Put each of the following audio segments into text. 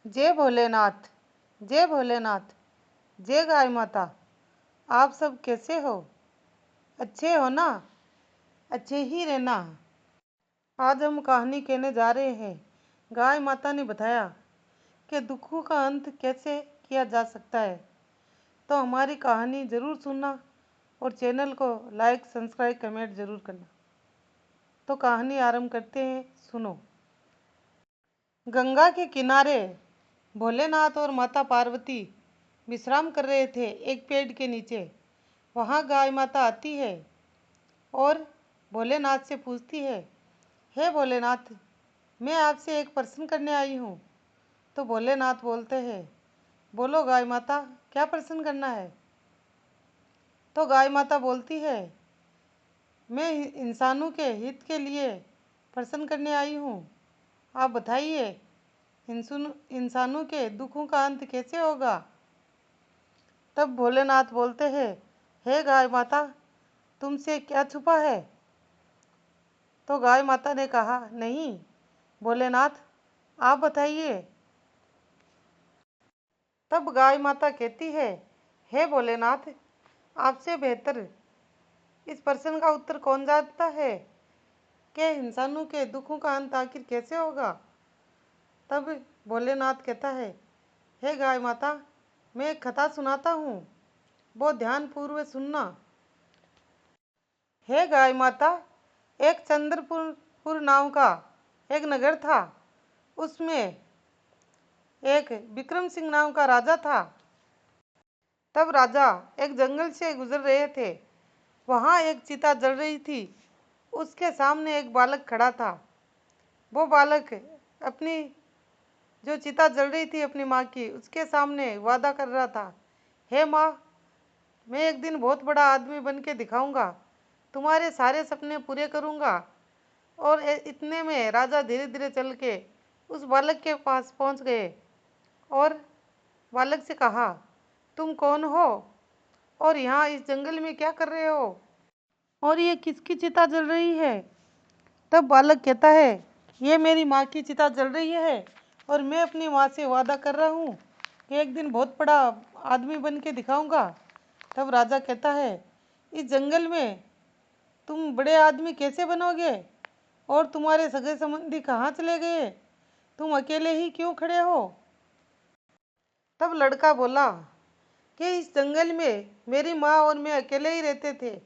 जय भोलेनाथ। जय भोलेनाथ। जय गाय माता। आप सब कैसे हो? अच्छे हो ना? अच्छे ही रहना। आज हम कहानी कहने जा रहे हैं। गाय माता ने बताया कि दुखों का अंत कैसे किया जा सकता है। तो हमारी कहानी ज़रूर सुनना और चैनल को लाइक सब्सक्राइब कमेंट ज़रूर करना। तो कहानी आरंभ करते हैं, सुनो। गंगा के किनारे भोलेनाथ और माता पार्वती विश्राम कर रहे थे, एक पेड़ के नीचे। वहाँ गाय माता आती है और भोलेनाथ से पूछती है, हे भोलेनाथ, मैं आपसे एक प्रश्न करने आई हूँ। तो भोलेनाथ बोलते हैं, बोलो गाय माता, क्या प्रश्न करना है? तो गाय माता बोलती है, मैं इंसानों के हित के लिए प्रश्न करने आई हूँ। आप बताइए, इंसानों के दुखों का अंत कैसे होगा? तब भोलेनाथ बोलते हैं, हे गाय माता, तुमसे क्या छुपा है? तो गाय माता ने कहा, नहीं भोलेनाथ, आप बताइए। तब गाय माता कहती है, हे भोलेनाथ, आपसे बेहतर इस प्रश्न का उत्तर कौन जानता है कि इंसानों के दुखों का अंत आखिर कैसे होगा? तब भोलेनाथ कहता है, हे गाय माता, मैं एक कथा सुनाता हूँ, वो ध्यानपूर्वक सुनना। हे गाय माता, एक चंद्रपुर नाम का एक नगर था। उसमें एक विक्रम सिंह नाम का राजा था। तब राजा एक जंगल से गुजर रहे थे। वहाँ एक चिता जल रही थी। उसके सामने एक बालक खड़ा था। वो बालक अपनी जो चिता जल रही थी अपनी माँ की, उसके सामने वादा कर रहा था, हे माँ, मैं एक दिन बहुत बड़ा आदमी बन के दिखाऊंगा, तुम्हारे सारे सपने पूरे करूंगा। और इतने में राजा धीरे धीरे चल के उस बालक के पास पहुंच गए और बालक से कहा, तुम कौन हो और यहाँ इस जंगल में क्या कर रहे हो और ये किसकी चिता जल रही है? तब बालक कहता है, ये मेरी माँ की चिता जल रही है और मैं अपनी माँ से वादा कर रहा हूँ कि एक दिन बहुत बड़ा आदमी बन के दिखाऊंगा। तब राजा कहता है, इस जंगल में तुम बड़े आदमी कैसे बनोगे और तुम्हारे सगे संबंधी कहाँ चले गए? तुम अकेले ही क्यों खड़े हो? तब लड़का बोला कि इस जंगल में मेरी माँ और मैं अकेले ही रहते थे,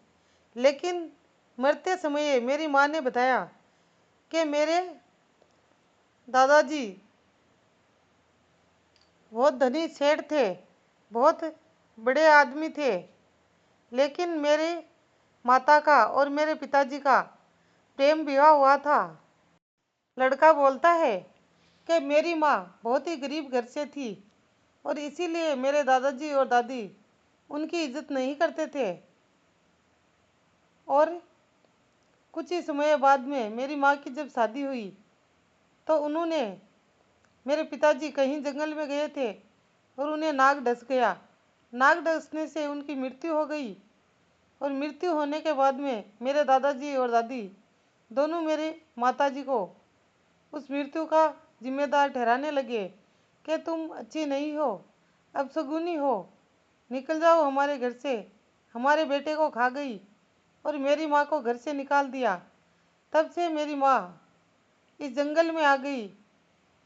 लेकिन मरते समय मेरी माँ ने बताया कि मेरे दादाजी बहुत धनी सेठ थे, बहुत बड़े आदमी थे, लेकिन मेरे माता का और मेरे पिताजी का प्रेम विवाह हुआ था। लड़का बोलता है कि मेरी माँ बहुत ही गरीब घर से थी और इसीलिए मेरे दादाजी और दादी उनकी इज्जत नहीं करते थे। और कुछ ही समय बाद में मेरी माँ की जब शादी हुई तो उन्होंने मेरे पिताजी कहीं जंगल में गए थे और उन्हें नाग डस गया। नाग डसने से उनकी मृत्यु हो गई और मृत्यु होने के बाद में मेरे दादाजी और दादी दोनों मेरे माताजी को उस मृत्यु का जिम्मेदार ठहराने लगे कि तुम अच्छी नहीं हो, अपशगुनी हो, निकल जाओ हमारे घर से, हमारे बेटे को खा गई और मेरी माँ को घर से निकाल दिया। तब से मेरी माँ इस जंगल में आ गई।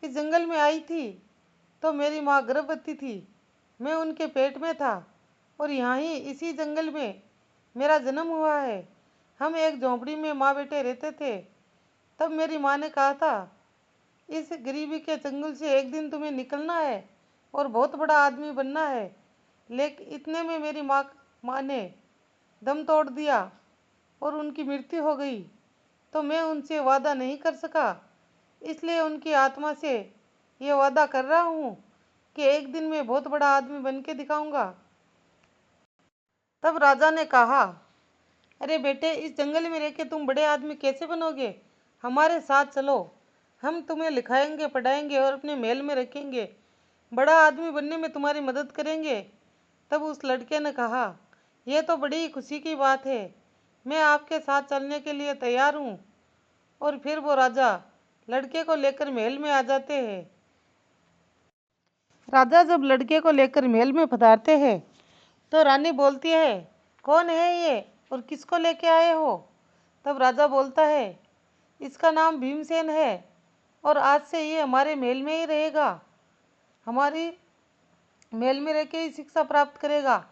इस जंगल में आई थी तो मेरी माँ गर्भवती थी, मैं उनके पेट में था और यहाँ ही इसी जंगल में मेरा जन्म हुआ है। हम एक झोंपड़ी में माँ बेटे रहते थे। तब मेरी माँ ने कहा था, इस गरीबी के जंगल से एक दिन तुम्हें निकलना है और बहुत बड़ा आदमी बनना है। लेकिन इतने में मेरी माँ ने दम तोड़ दिया और उनकी मृत्यु हो गई। तो मैं उनसे वादा नहीं कर सका, इसलिए उनकी आत्मा से ये वादा कर रहा हूँ कि एक दिन मैं बहुत बड़ा आदमी बन के दिखाऊंगा। तब राजा ने कहा, अरे बेटे, इस जंगल में रह के तुम बड़े आदमी कैसे बनोगे? हमारे साथ चलो, हम तुम्हें लिखाएंगे, पढ़ाएंगे और अपने महल में रखेंगे, बड़ा आदमी बनने में तुम्हारी मदद करेंगे। तब उस लड़के ने कहा, यह तो बड़ी खुशी की बात है, मैं आपके साथ चलने के लिए तैयार हूँ। और फिर वो राजा लड़के को लेकर महल में आ जाते हैं। राजा जब लड़के को लेकर महल में पधारते हैं तो रानी बोलती है, कौन है ये और किसको लेके आए हो? तब राजा बोलता है, इसका नाम भीमसेन है और आज से ये हमारे महल में ही रहेगा। हमारी महल में रह के ही शिक्षा प्राप्त करेगा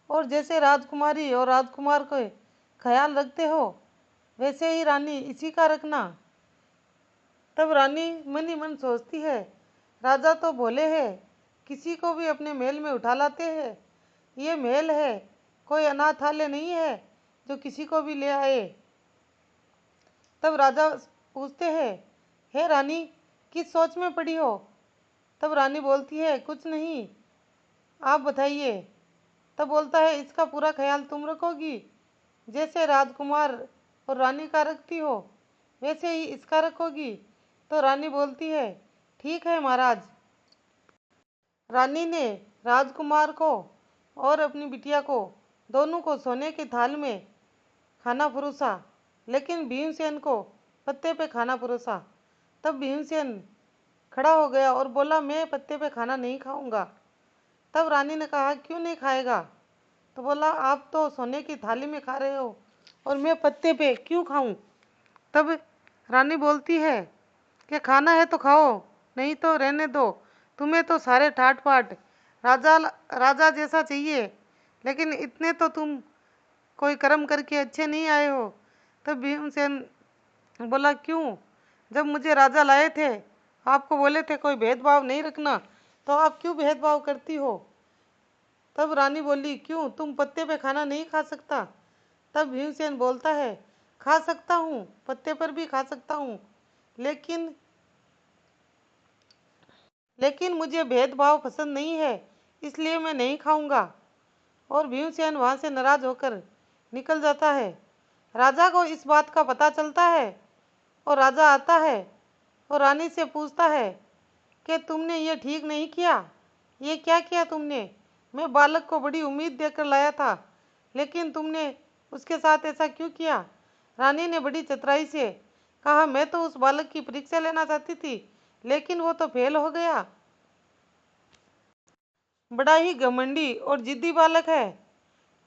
और जैसे राजकुमारी और राजकुमार को ख्याल रखते हो वैसे ही रानी इसी का रखना। तब रानी मन ही मन सोचती है, राजा तो भोले है, किसी को भी अपने महल में उठा लाते हैं। ये महल है, कोई अनाथालय नहीं है जो किसी को भी ले आए। तब राजा पूछते हैं, हे रानी, किस सोच में पड़ी हो? तब रानी बोलती है, कुछ नहीं, आप बताइए। तब बोलता है, इसका पूरा ख्याल तुम रखोगी, जैसे राजकुमार और रानी का रखती हो वैसे ही इसका रखोगी। तो रानी बोलती है, ठीक है महाराज। रानी ने राजकुमार को और अपनी बिटिया को दोनों को सोने की थाल में खाना परोसा, लेकिन भीमसेन को पत्ते पे खाना परोसा। तब भीमसेन खड़ा हो गया और बोला, मैं पत्ते पे खाना नहीं खाऊंगा। तब रानी ने कहा, क्यों नहीं खाएगा? तो बोला, आप तो सोने की थाली में खा रहे हो और मैं पत्ते पे क्यों खाऊं? तब रानी बोलती है कि खाना है तो खाओ, नहीं तो रहने दो। तुम्हें तो सारे ठाट बाट राजा राजा जैसा चाहिए, लेकिन इतने तो तुम कोई कर्म करके अच्छे नहीं आए हो। तब भीमसेन बोला, क्यों? जब मुझे राजा लाए थे आपको बोले थे कोई भेदभाव नहीं रखना, तो आप क्यों भेदभाव करती हो? तब रानी बोली, क्यों, तुम पत्ते पे खाना नहीं खा सकता? तब भीमसेन बोलता है, खा सकता हूँ, पत्ते पर भी खा सकता हूँ, लेकिन लेकिन मुझे भेदभाव पसंद नहीं है, इसलिए मैं नहीं खाऊंगा। और भीमसेन वहां से नाराज होकर निकल जाता है। राजा को इस बात का पता चलता है और राजा आता है और रानी से पूछता है कि तुमने ये ठीक नहीं किया, ये क्या किया तुमने? मैं बालक को बड़ी उम्मीद देकर लाया था, लेकिन तुमने उसके साथ ऐसा क्यों किया? रानी ने बड़ी चतुराई से कहा, मैं तो उस बालक की परीक्षा लेना चाहती थी, लेकिन वो तो फेल हो गया। बड़ा ही घमंडी और जिद्दी बालक है,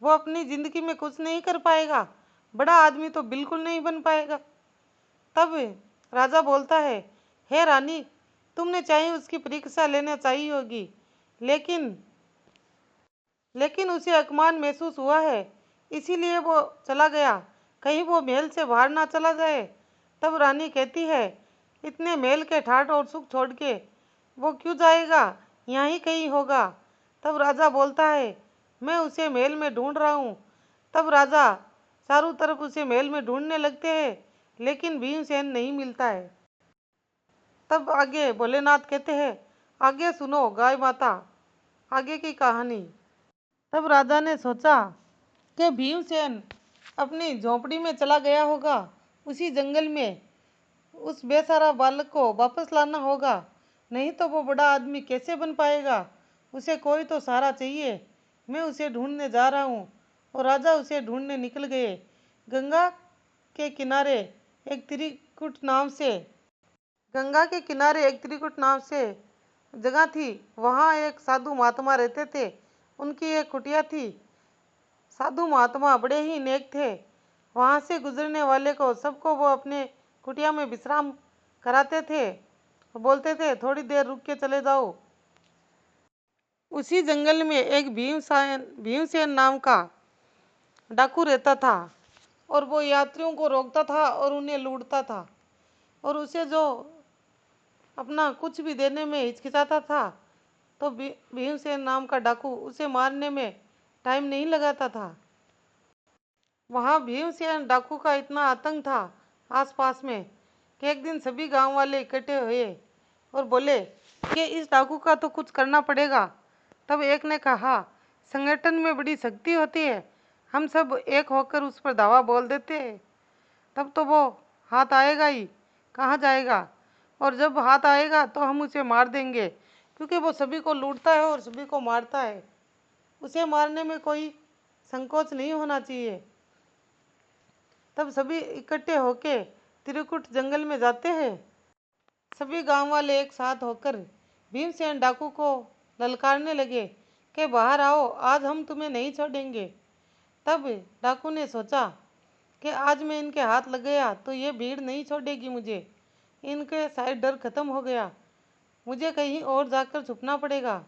वो अपनी जिंदगी में कुछ नहीं कर पाएगा, बड़ा आदमी तो बिल्कुल नहीं बन पाएगा। तब राजा बोलता है, हे रानी, तुमने चाहे उसकी परीक्षा लेना चाहिए होगी, लेकिन लेकिन उसे अपमान महसूस हुआ है, इसीलिए वो चला गया, कहीं वो महल से बाहर ना चला जाए। तब रानी कहती है, इतने महल के ठाट और सुख छोड़ के वो क्यों जाएगा, यहाँ ही कहीं होगा। तब राजा बोलता है, मैं उसे महल में ढूंढ रहा हूँ। तब राजा चारों तरफ उसे महल में ढूंढने लगते हैं, लेकिन भीमसेन नहीं मिलता है। तब आगे भोलेनाथ कहते हैं, आगे सुनो गाय माता, आगे की कहानी। तब राजा ने सोचा कि भीमसेन अपनी झोंपड़ी में चला गया होगा, उसी जंगल में। उस बेचारा बालक को वापस लाना होगा, नहीं तो वो बड़ा आदमी कैसे बन पाएगा? उसे कोई तो सहारा चाहिए। मैं उसे ढूंढने जा रहा हूँ। और राजा उसे ढूंढने निकल गए। गंगा के किनारे एक त्रिकुट नाम से गंगा के किनारे एक त्रिकुट नाम से जगह थी। वहाँ एक साधु महात्मा रहते थे। उनकी एक कुटिया थी। साधु महात्मा बड़े ही नेक थे। वहाँ से गुजरने वाले को सबको वो अपने कुटिया में विश्राम कराते थे। बोलते थे, थोड़ी देर रुक के चले जाओ। उसी जंगल में एक भीमसेन नाम का डाकू रहता था और वो यात्रियों को रोकता था और उन्हें लूटता था। और उसे जो अपना कुछ भी देने में हिचकिचाता था तो भीमसेन नाम का डाकू उसे मारने में टाइम नहीं लगाता था। वहाँ भीमसेन डाकू का इतना आतंक था आसपास में कि एक दिन सभी गांव वाले इकट्ठे हुए और बोले कि इस डाकू का तो कुछ करना पड़ेगा। तब एक ने कहा, संगठन में बड़ी शक्ति होती है, हम सब एक होकर उस पर धावा बोल देते हैं, तब तो वो हाथ आएगा ही, कहाँ जाएगा। और जब हाथ आएगा तो हम उसे मार देंगे, क्योंकि वो सभी को लूटता है और सभी को मारता है। उसे मारने में कोई संकोच नहीं होना चाहिए। तब सभी इकट्ठे होके त्रिकुट जंगल में जाते हैं। सभी गांव वाले एक साथ होकर भीमसेन डाकू को ललकारने लगे कि बाहर आओ, आज हम तुम्हें नहीं छोड़ेंगे। तब डाकू ने सोचा कि आज मैं इनके हाथ लग गया तो ये भीड़ नहीं छोड़ेगी मुझे। इनके शायद डर खत्म हो गया, मुझे कहीं और जाकर छुपना पड़ेगा।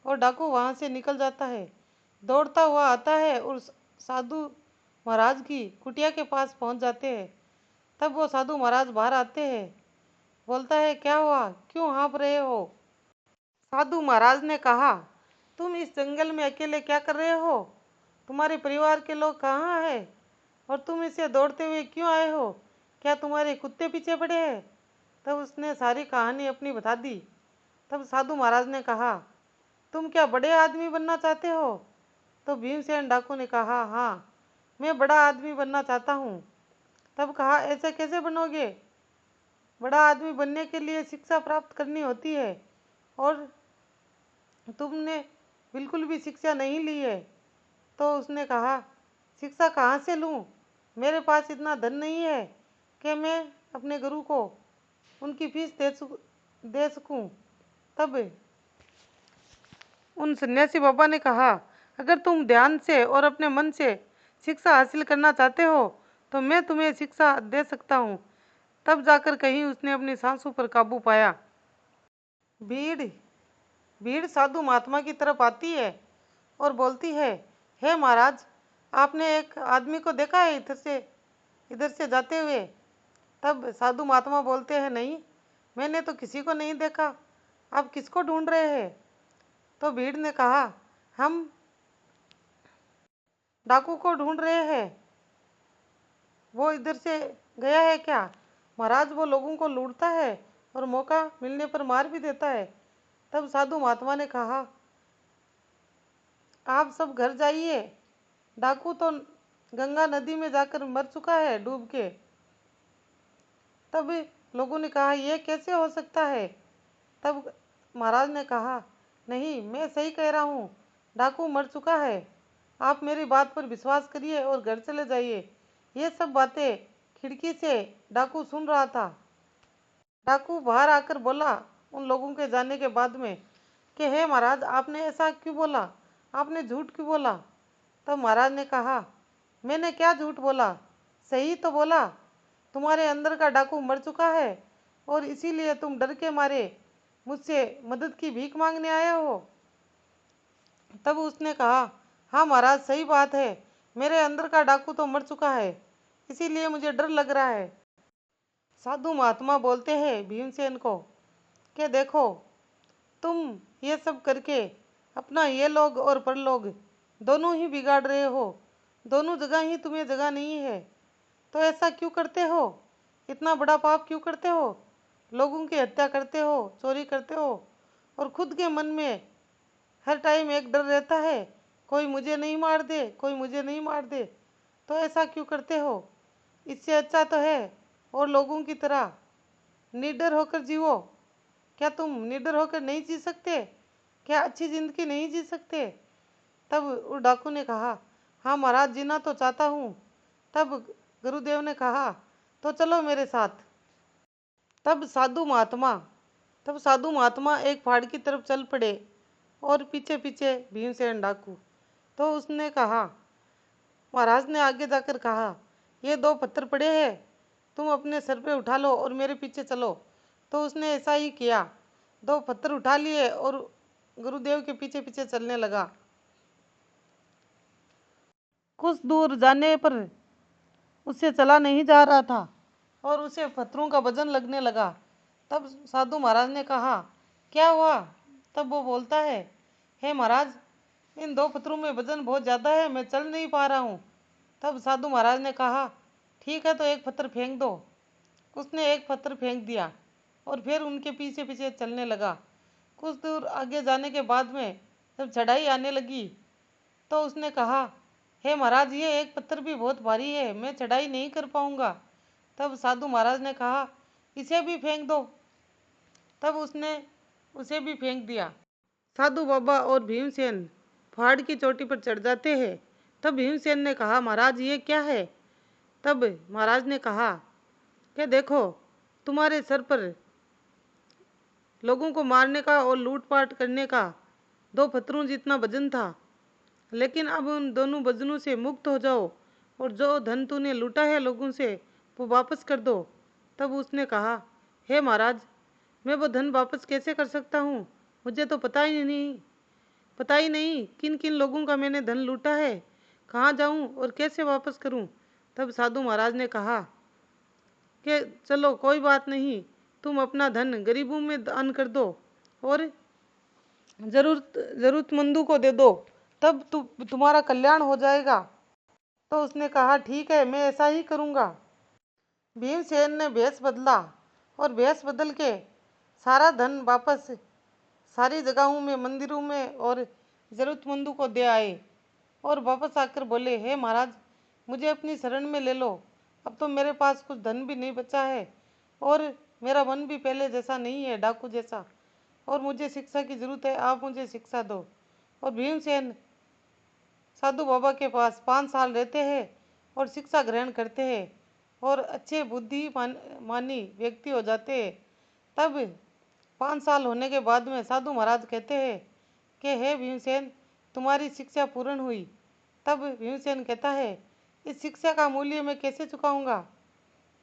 और डाकू वहाँ से निकल जाता है, दौड़ता हुआ आता है और साधु महाराज की कुटिया के पास पहुँच जाते हैं। तब वो साधु महाराज बाहर आते हैं। बोलता है, क्या हुआ, क्यों हाँफ रहे हो? साधु महाराज ने कहा, तुम इस जंगल में अकेले क्या कर रहे हो? तुम्हारे परिवार के लोग कहाँ हैं? और तुम इसे दौड़ते हुए क्यों आए हो? क्या तुम्हारे कुत्ते पीछे पड़े हैं? तब उसने सारी कहानी अपनी बता दी। तब साधु महाराज ने कहा, तुम क्या बड़े आदमी बनना चाहते हो? तो भीमसेन डाकू ने कहा, हाँ, मैं बड़ा आदमी बनना चाहता हूँ। तब कहा, ऐसे कैसे बनोगे? बड़ा आदमी बनने के लिए शिक्षा प्राप्त करनी होती है और तुमने बिल्कुल भी शिक्षा नहीं ली है। तो उसने कहा, शिक्षा कहाँ से लूँ? मेरे पास इतना धन नहीं है कि मैं अपने गुरु को उनकी फीस दे सकूँ। तब उन सन्यासी बाबा ने कहा, अगर तुम ध्यान से और अपने मन से शिक्षा हासिल करना चाहते हो तो मैं तुम्हें शिक्षा दे सकता हूँ। तब जाकर कहीं उसने अपनी सांसों पर काबू पाया। भीड़ भीड़ साधु महात्मा की तरफ आती है और बोलती है, हे महाराज, आपने एक आदमी को देखा है इधर से जाते हुए? तब साधु महात्मा बोलते हैं, नहीं, मैंने तो किसी को नहीं देखा। आप किसको ढूंढ रहे हैं? तो भीड़ ने कहा, हम डाकू को ढूंढ रहे हैं। वो इधर से गया है क्या? महाराज, वो लोगों को लूटता है और मौका मिलने पर मार भी देता है। तब साधु महात्मा ने कहा, आप सब घर जाइए, डाकू तो गंगा नदी में जाकर मर चुका है डूब के। तब लोगों ने कहा, यह कैसे हो सकता है? तब महाराज ने कहा, नहीं, मैं सही कह रहा हूँ, डाकू मर चुका है। आप मेरी बात पर विश्वास करिए और घर चले जाइए। ये सब बातें खिड़की से डाकू सुन रहा था। डाकू बाहर आकर बोला उन लोगों के जाने के बाद में कि हे महाराज, आपने ऐसा क्यों बोला? आपने झूठ क्यों बोला? तब महाराज ने कहा, मैंने क्या झूठ बोला, सही तो बोला। तुम्हारे अंदर का डाकू मर चुका है और इसीलिए तुम डर के मारे मुझसे मदद की भीख मांगने आए हो। तब उसने कहा, हाँ महाराज, सही बात है, मेरे अंदर का डाकू तो मर चुका है, इसीलिए मुझे डर लग रहा है। साधु महात्मा बोलते हैं भीमसेन को कि देखो, तुम ये सब करके अपना ये लोग और परलोक दोनों ही बिगाड़ रहे हो। दोनों जगह ही तुम्हें जगह नहीं है, तो ऐसा क्यों करते हो? इतना बड़ा पाप क्यों करते हो? लोगों की हत्या करते हो, चोरी करते हो और खुद के मन में हर टाइम एक डर रहता है, कोई मुझे नहीं मार दे, कोई मुझे नहीं मार दे। तो ऐसा क्यों करते हो? इससे अच्छा तो है और लोगों की तरह निडर होकर जीवो। क्या तुम निडर होकर नहीं जी सकते? क्या अच्छी जिंदगी नहीं जी सकते? तब उस डाकू ने कहा, हाँ महाराज, जीना तो चाहता हूँ। तब गुरुदेव ने कहा, तो चलो मेरे साथ। तब साधु महात्मा एक पहाड़ की तरफ चल पड़े और पीछे पीछे भीमसेन डाकू। तो उसने कहा, महाराज ने आगे जाकर कहा, ये दो पत्थर पड़े हैं, तुम अपने सर पे उठा लो और मेरे पीछे चलो। तो उसने ऐसा ही किया, दो पत्थर उठा लिए और गुरुदेव के पीछे पीछे चलने लगा। कुछ दूर जाने पर उससे चला नहीं जा रहा था और उसे पत्थरों का वजन लगने लगा। तब साधु महाराज ने कहा, क्या हुआ? तब वो बोलता है, हे महाराज, इन दो पत्थरों में वजन बहुत ज़्यादा है, मैं चल नहीं पा रहा हूँ। तब साधु महाराज ने कहा, ठीक है, तो एक पत्थर फेंक दो। उसने एक पत्थर फेंक दिया और फिर उनके पीछे पीछे चलने लगा। कुछ दूर आगे जाने के बाद में जब चढ़ाई आने लगी तो उसने कहा, हे महाराज, ये एक पत्थर भी बहुत भारी है, मैं चढ़ाई नहीं कर पाऊंगा। तब साधु महाराज ने कहा, इसे भी फेंक दो। तब उसने उसे भी फेंक दिया। साधु बाबा और भीमसेन पहाड़ की चोटी पर चढ़ जाते हैं। तब भीमसेन ने कहा, महाराज, ये क्या है? तब महाराज ने कहा कि देखो, तुम्हारे सर पर लोगों को मारने का और लूटपाट करने का 2 पत्थरों जितना वजन था। लेकिन अब उन दोनों वजनों से मुक्त हो जाओ और जो धन तूने लूटा है लोगों से वो वापस कर दो। तब उसने कहा, हे महाराज, मैं वो धन वापस कैसे कर सकता हूँ? मुझे तो पता ही नहीं किन किन लोगों का मैंने धन लूटा है। कहाँ जाऊँ और कैसे वापस करूँ? तब साधु महाराज ने कहा कि चलो कोई बात नहीं, तुम अपना धन गरीबों में दान कर दो और जरूरतमंदों को दे दो, तब तुम्हारा कल्याण हो जाएगा। तो उसने कहा, ठीक है, मैं ऐसा ही करूँगा। भीमसेन ने भेष बदला और भेष बदल के सारा धन वापस सारी जगहों में, मंदिरों में और जरूरतमंदों को दे आए और वापस आकर बोले, हे महाराज, मुझे अपनी शरण में ले लो। अब तो मेरे पास कुछ धन भी नहीं बचा है और मेरा मन भी पहले जैसा नहीं है, डाकू जैसा, और मुझे शिक्षा की जरूरत है, आप मुझे शिक्षा दो। और भीमसेन साधु बाबा के पास 5 साल रहते हैं और शिक्षा ग्रहण करते हैं और अच्छे बुद्धिमानी व्यक्ति हो जाते हैं। तब 5 साल होने के बाद में साधु महाराज कहते हैं कि हे भीमसेन, तुम्हारी शिक्षा पूर्ण हुई। तब भीमसेन कहता है, इस शिक्षा का मूल्य मैं कैसे चुकाऊंगा?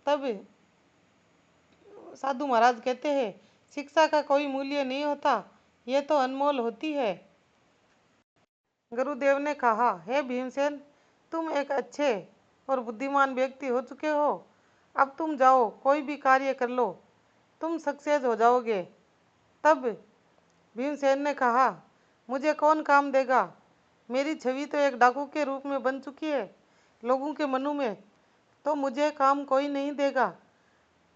तब साधु महाराज कहते हैं, शिक्षा का कोई मूल्य नहीं होता, यह तो अनमोल होती है। गुरुदेव ने कहा, हे भीमसेन, तुम एक अच्छे और बुद्धिमान व्यक्ति हो चुके हो। अब तुम जाओ, कोई भी कार्य कर लो, तुम सक्सेस हो जाओगे। तब भीमसेन ने कहा, मुझे कौन काम देगा? मेरी छवि तो एक डाकू के रूप में बन चुकी है लोगों के मनों में, तो मुझे काम कोई नहीं देगा।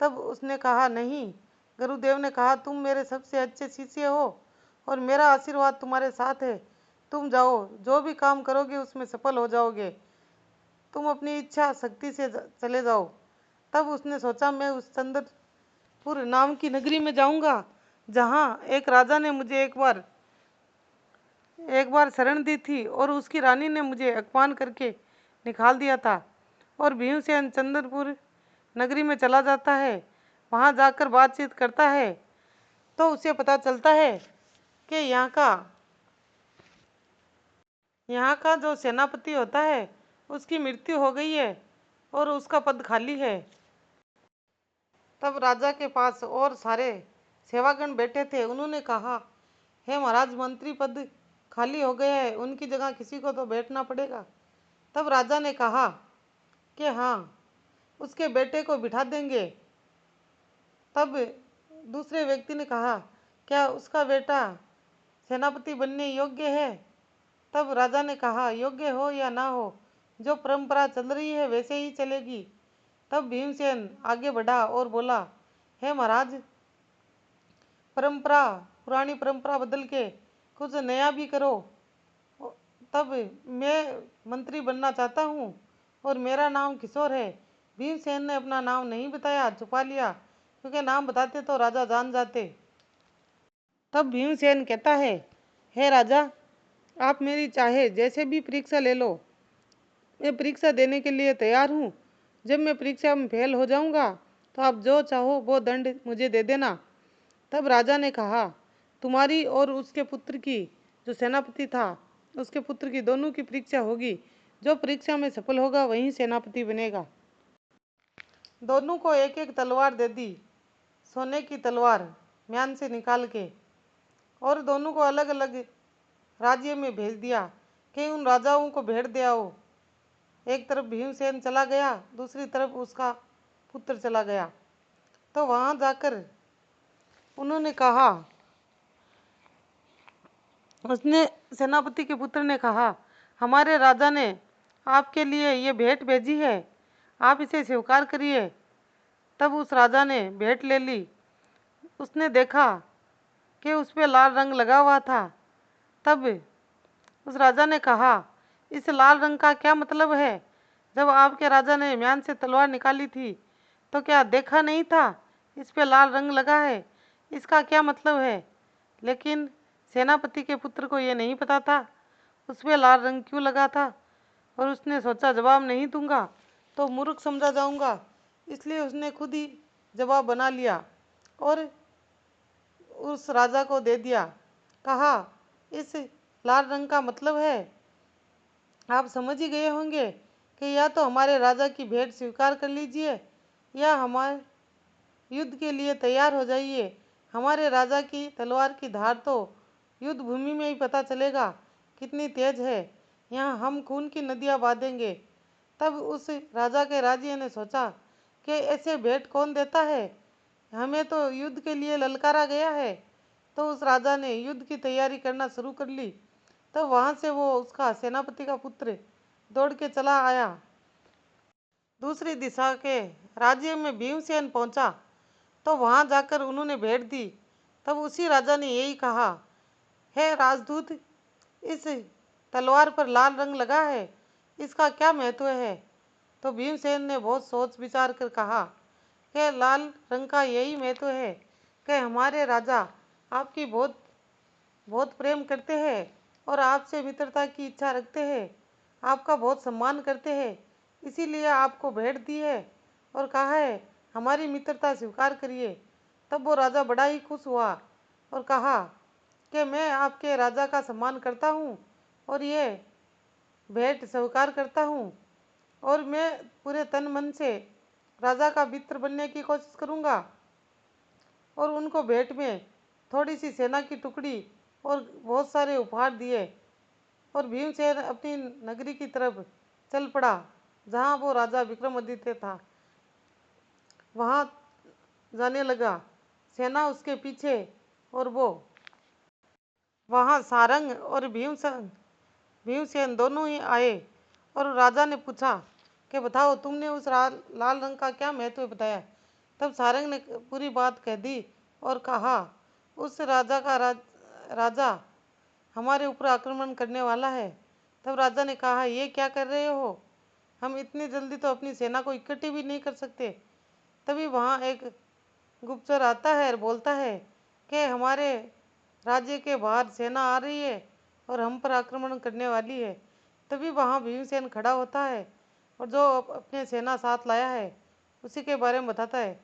तब उसने कहा, नहीं। गुरुदेव ने कहा, तुम मेरे सबसे अच्छे शिष्य हो और मेरा आशीर्वाद तुम्हारे साथ है। तुम जाओ, जो भी काम करोगे उसमें सफल हो जाओगे। तुम अपनी इच्छा शक्ति से चले जाओ। तब उसने सोचा, मैं उस चंद्रपुर नाम की नगरी में जाऊंगा जहाँ एक राजा ने मुझे एक बार शरण दी थी और उसकी रानी ने मुझे अपमान करके निकाल दिया था। और भीमसेन चंद्रपुर नगरी में चला जाता है, वहाँ जाकर बातचीत करता है तो उसे पता चलता है कि यहाँ का जो सेनापति होता है उसकी मृत्यु हो गई है और उसका पद खाली है। तब राजा के पास और सारे सेवागण बैठे थे। उन्होंने कहा, हे महाराज, मंत्री पद खाली हो गया है, उनकी जगह किसी को तो बैठना पड़ेगा। तब राजा ने कहा कि हाँ, उसके बेटे को बिठा देंगे। तब दूसरे व्यक्ति ने कहा, क्या उसका बेटा सेनापति बनने योग्य है? तब राजा ने कहा, योग्य हो या ना हो, जो परंपरा चल रही है वैसे ही चलेगी। तब भीमसेन आगे बढ़ा और बोला, हे महाराज, पुरानी परंपरा बदल के कुछ नया भी करो। तब मैं मंत्री बनना चाहता हूँ और मेरा नाम किशोर है। भीमसेन ने अपना नाम नहीं बताया, छुपा लिया, क्योंकि नाम बताते तो राजा जान जाते। तब भीमसेन कहता है, हे राजा, आप मेरी चाहे जैसे भी परीक्षा ले लो, मैं परीक्षा देने के लिए तैयार हूँ। जब मैं परीक्षा में फेल हो जाऊँगा तो आप जो चाहो वो दंड मुझे दे देना। तब राजा ने कहा, तुम्हारी और उसके पुत्र की, जो सेनापति था, उसके पुत्र की, दोनों की परीक्षा होगी। जो परीक्षा में सफल होगा वही सेनापति बनेगा। दोनों को एक एक तलवार दे दी, सोने की तलवार म्यान से निकाल के, और दोनों को अलग अलग राज्य में भेज दिया कि उन राजाओं को भेंट दे आओ। एक तरफ भीमसेन चला गया, दूसरी तरफ उसका पुत्र चला गया। तो वहाँ जाकर उन्होंने कहा, उसने सेनापति के पुत्र ने कहा, हमारे राजा ने आपके लिए ये भेंट भेजी है, आप इसे स्वीकार करिए। तब उस राजा ने भेंट ले ली। उसने देखा कि उस पे लाल रंग लगा हुआ था। तब उस राजा ने कहा, इस लाल रंग का क्या मतलब है? जब आपके राजा ने म्यान से तलवार निकाली थी तो क्या देखा नहीं था इस पे लाल रंग लगा है? इसका क्या मतलब है? लेकिन सेनापति के पुत्र को ये नहीं पता था उस पे लाल रंग क्यों लगा था, और उसने सोचा, जवाब नहीं दूंगा तो मूर्ख समझा जाऊंगा, इसलिए उसने खुद ही जवाब बना लिया और उस राजा को दे दिया। कहा, इस लाल रंग का मतलब है, आप समझ ही गए होंगे कि या तो हमारे राजा की भेंट स्वीकार कर लीजिए या हमारे युद्ध के लिए तैयार हो जाइए। हमारे राजा की तलवार की धार तो युद्ध भूमि में ही पता चलेगा कितनी तेज है। यहाँ हम खून की नदियाँ बहाएंगे। तब उस राजा के राज्य ने सोचा कि ऐसे भेंट कौन देता है, हमें तो युद्ध के लिए ललकारा गया है। तो उस राजा ने युद्ध की तैयारी करना शुरू कर ली। तो वहाँ से वो उसका सेनापति का पुत्र दौड़ के चला आया। दूसरी दिशा के राज्य में भीमसेन पहुंचा तो वहां जाकर उन्होंने भेंट दी। तब उसी राजा ने यही कहा, हे राजदूत, इस तलवार पर लाल रंग लगा है, इसका क्या महत्व है? तो भीमसेन ने बहुत सोच विचार कर कहा कि लाल रंग का यही महत्व है कि हमारे राजा आपकी बहुत बहुत प्रेम करते हैं और आपसे मित्रता की इच्छा रखते हैं, आपका बहुत सम्मान करते हैं, इसीलिए आपको भेंट दी है और कहा है हमारी मित्रता स्वीकार करिए। तब वो राजा बड़ा ही खुश हुआ और कहा कि मैं आपके राजा का सम्मान करता हूँ और ये भेंट स्वीकार करता हूँ और मैं पूरे तन मन से राजा का मित्र बनने की कोशिश करूँगा। और उनको भेंट में थोड़ी सी सेना की टुकड़ी और बहुत सारे उपहार दिए और भीमसेन अपनी नगरी की तरफ चल पड़ा जहाँ वो राजा विक्रमादित्य था। वहाँ जाने लगा, सेना उसके पीछे, और वो वहाँ सारंग और भीमसेन दोनों ही आए। और राजा ने पूछा कि बताओ, तुमने उस लाल रंग का क्या महत्व बताया? तब सारंग ने पूरी बात कह दी और कहा, उस राजा हमारे ऊपर आक्रमण करने वाला है। तब राजा ने कहा, ये क्या कर रहे हो? हम इतनी जल्दी तो अपनी सेना को इकट्ठी भी नहीं कर सकते। तभी वहाँ एक गुप्तचर आता है और बोलता है कि हमारे राज्य के बाहर सेना आ रही है और हम पर आक्रमण करने वाली है। तभी वहाँ भीमसेन खड़ा होता है और जो अपने सेना साथ लाया है उसी के बारे में बताता है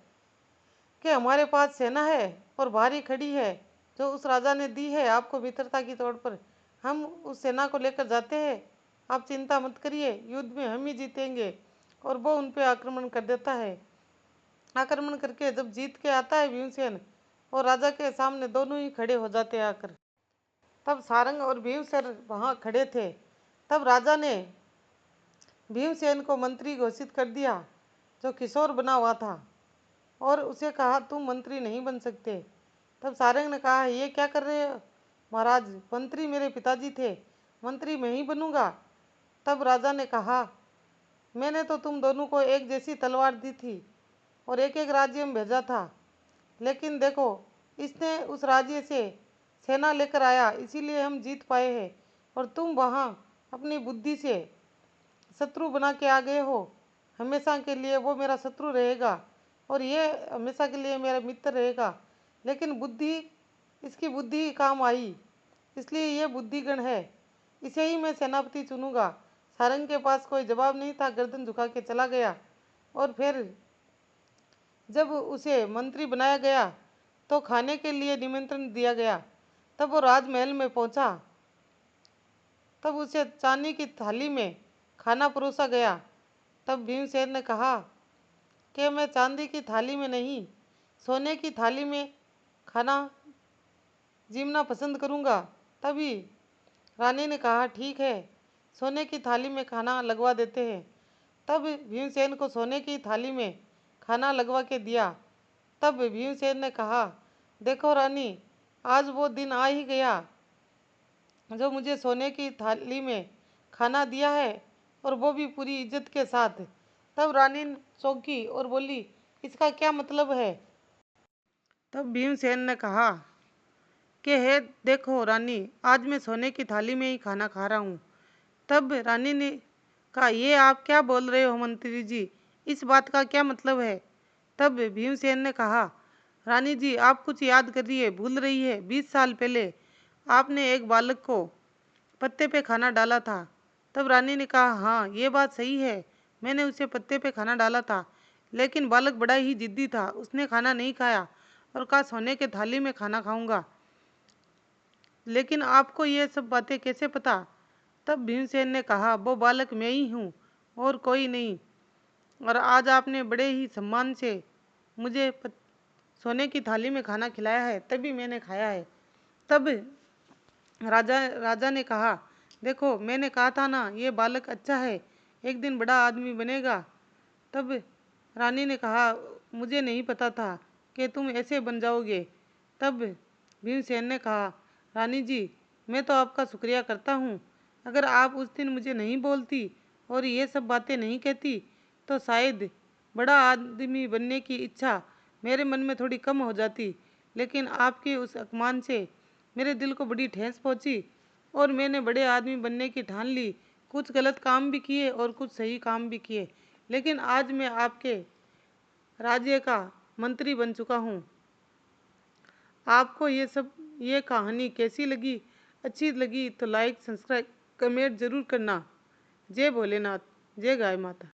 कि हमारे पास सेना है और भारी खड़ी है जो उस राजा ने दी है आपको मित्रता की तौर पर। हम उस सेना को लेकर जाते हैं, आप चिंता मत करिए, युद्ध में हम ही जीतेंगे। और वो उन पर आक्रमण कर देता है। आक्रमण करके जब जीत के आता है भीमसेन और राजा के सामने दोनों ही खड़े हो जाते हैं आकर। तब सारंग और भीमसेन वहाँ खड़े थे। तब राजा ने भीमसेन को मंत्री घोषित कर दिया जो किशोर बना हुआ था और उसे कहा, तुम मंत्री नहीं बन सकते। तब सारंग ने कहा, ये क्या कर रहे हो महाराज, मंत्री मेरे पिताजी थे, मंत्री मैं ही बनूंगा। तब राजा ने कहा, मैंने तो तुम दोनों को एक जैसी तलवार दी थी और एक एक राज्य में भेजा था, लेकिन देखो इसने उस राज्य से सेना लेकर आया, इसीलिए हम जीत पाए हैं और तुम वहाँ अपनी बुद्धि से शत्रु बना के आ गए हो। हमेशा के लिए वो मेरा शत्रु रहेगा और ये हमेशा के लिए मेरा मित्र रहेगा, लेकिन इसकी बुद्धि काम आई, इसलिए ये बुद्धिगण है, इसे ही मैं सेनापति चुनूंगा। सारंग के पास कोई जवाब नहीं था, गर्दन झुका के चला गया। और फिर जब उसे मंत्री बनाया गया तो खाने के लिए निमंत्रण दिया गया। तब वो राजमहल में पहुंचा। तब उसे चांदी की थाली में खाना परोसा गया। तब भीमसेन ने कहा कि मैं चांदी की थाली में नहीं, सोने की थाली में खाना जीमना पसंद करूंगा। तभी रानी ने कहा, ठीक है, सोने की थाली में खाना लगवा देते हैं। तब भीमसेन को सोने की थाली में खाना लगवा के दिया। तब भीमसेन ने कहा, देखो रानी, आज वो दिन आ ही गया जो मुझे सोने की थाली में खाना दिया है और वो भी पूरी इज्जत के साथ। तब रानी चौंकी और बोली, इसका क्या मतलब है? तब भीमसेन ने कहा कि हे देखो रानी, आज मैं सोने की थाली में ही खाना खा रहा हूँ। तब रानी ने कहा, ये आप क्या बोल रहे हो मंत्री जी, इस बात का क्या मतलब है? तब भीमसेन ने कहा, रानी जी आप कुछ याद करिए, भूल रही है। 20 साल पहले आपने एक बालक को पत्ते पे खाना डाला था। तब रानी ने कहा, हाँ ये बात सही है, मैंने उसे पत्ते पे खाना डाला था, लेकिन बालक बड़ा ही जिद्दी था, उसने खाना नहीं खाया और कहा सोने के थाली में खाना खाऊंगा। लेकिन आपको ये सब बातें कैसे पता? तब भीमसेन ने कहा, वो बालक मैं ही हूँ और कोई नहीं। और आज आपने बड़े ही सम्मान से मुझे सोने की थाली में खाना खिलाया है, तभी मैंने खाया है। तब राजा ने कहा, देखो मैंने कहा था ना, ये बालक अच्छा है, एक दिन बड़ा आदमी बनेगा। तब रानी ने कहा, मुझे नहीं पता था कि तुम ऐसे बन जाओगे। तब भीमसेन ने कहा, रानी जी, मैं तो आपका शुक्रिया करता हूँ। अगर आप उस दिन मुझे नहीं बोलती और ये सब बातें नहीं कहती तो शायद बड़ा आदमी बनने की इच्छा मेरे मन में थोड़ी कम हो जाती। लेकिन आपके उस अपमान से मेरे दिल को बड़ी ठेस पहुंची और मैंने बड़े आदमी बनने की ठान ली। कुछ गलत काम भी किए और कुछ सही काम भी किए, लेकिन आज मैं आपके राज्य का मंत्री बन चुका हूँ। आपको ये कहानी कैसी लगी? अच्छी लगी तो लाइक, सब्सक्राइब, कमेंट जरूर करना। जय भोलेनाथ, जय गाय माता।